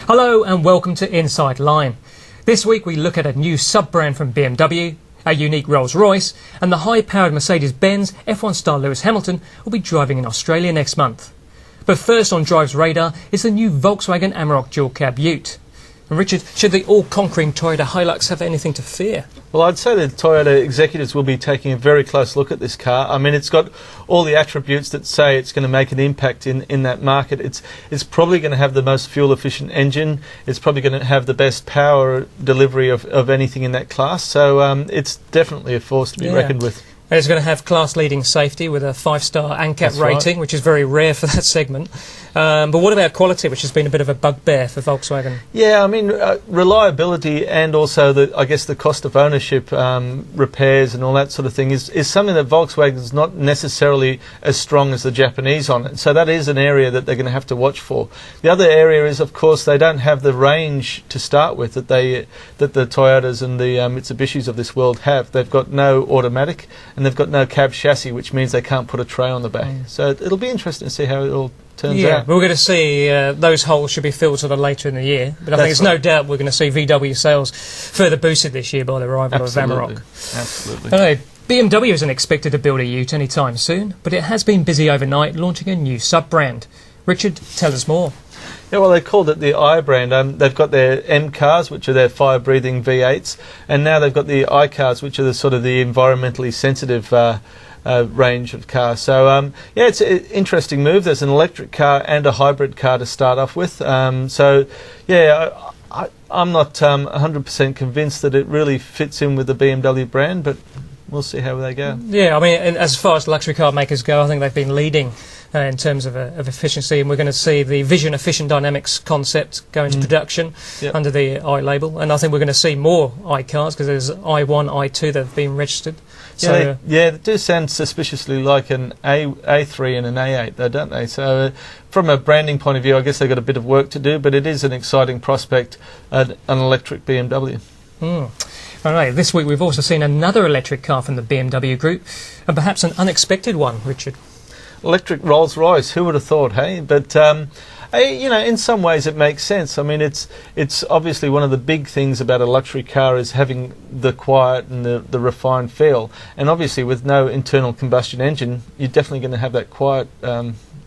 Hello and welcome to Inside Line. This week we look at a new sub-brand from BMW, a unique Rolls Royce, and the high-powered Mercedes-Benz F1 star Lewis Hamilton will be driving in Australia next month. But first on Drive's radar is the new Volkswagen Amarok dual-cab ute. And Richard, should the all-conquering Toyota Hilux have anything to fear? Well, I'd say that Toyota executives will be taking a very close look at this car. I mean, it's got all the attributes that say it's going to make an impact in that market. It's probably going to have the most fuel-efficient engine. It's probably going to have the best power delivery of anything in that class. So it's definitely a force to be reckoned with. And it's going to have class-leading safety with a 5-star ANCAP rating, which is very rare for that segment. But what about quality, which has been a bit of a bugbear for Volkswagen? Yeah, I mean, reliability and also, the cost of ownership, repairs and all that sort of thing is something that Volkswagen is not necessarily as strong as the Japanese on it. So that is an area that they're going to have to watch for. The other area is, of course, they don't have the range to start with that the Toyotas and the Mitsubishis of this world have. They've got no automatic and they've got no cab chassis, which means they can't put a tray on the back. So it'll be interesting to see how it all turns out. But we're going to see those holes should be filled sort of later in the year. But I think there's no doubt we're going to see VW sales further boosted this year by the arrival of Amarok. Absolutely. Anyway, BMW isn't expected to build a ute anytime soon, but it has been busy overnight launching a new sub-brand. Richard, tell us more. Yeah, well, they called it the I brand. They've got their M cars, which are their fire-breathing V8s, and now they've got the I cars, which are the sort of the environmentally sensitive range of cars. So, yeah, it's an interesting move. There's an electric car and a hybrid car to start off with. So, yeah, I'm not 100% convinced that it really fits in with the BMW brand, but we'll see how they go. Yeah, I mean, as far as luxury car makers go, I think they've been leading in terms of efficiency, and we're going to see the Vision Efficient Dynamics concept go into production under the I label, and I think we're going to see more I cars because there's I1, I2 that have been registered. So, they do sound suspiciously like an A3 and an A8, though, don't they? So from a branding point of view, I guess they've got a bit of work to do, but it is an exciting prospect, an electric BMW. Right, this week we've also seen another electric car from the BMW group, and perhaps an unexpected one, Richard. Electric Rolls Royce, who would have thought, hey? But, you know, in some ways it makes sense. I mean, it's obviously one of the big things about a luxury car is having the quiet and the refined feel. And obviously with no internal combustion engine, you're definitely going to have that quiet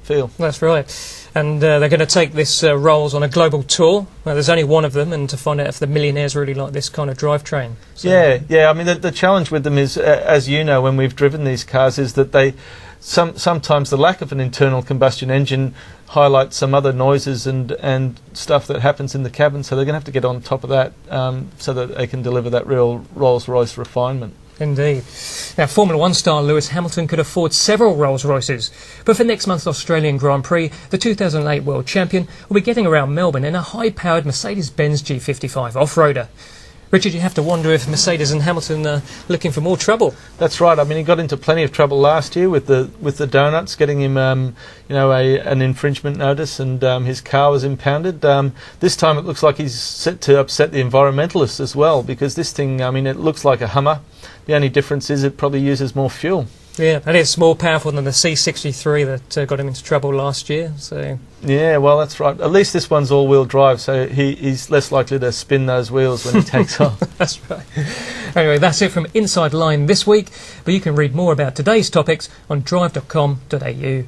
feel. That's right. And they're going to take this Rolls on a global tour. Well, there's only one of them, and to find out if the millionaires really like this kind of drivetrain. So. Yeah. I mean, the challenge with them is, as you know, when we've driven these cars, is that they sometimes the lack of an internal combustion engine highlights some other noises and stuff that happens in the cabin. So they're going to have to get on top of that so that they can deliver that real Rolls-Royce refinement. Indeed. Now, Formula 1 star Lewis Hamilton could afford several Rolls-Royces, but for next month's Australian Grand Prix, the 2008 World Champion will be getting around Melbourne in a high-powered Mercedes-Benz G55 off-roader. Richard, you have to wonder if Mercedes and Hamilton are looking for more trouble. That's right. I mean, he got into plenty of trouble last year with the donuts, getting him, an infringement notice, and his car was impounded. This time it looks like he's set to upset the environmentalists as well, because this thing, I mean, it looks like a Hummer. The only difference is it probably uses more fuel. Yeah, and it's more powerful than the C63 that got him into trouble last year. So yeah, well, that's right. At least this one's all-wheel drive, so he's less likely to spin those wheels when he takes off. That's right. Anyway, that's it from Inside Line this week, but you can read more about today's topics on Drive.com.au.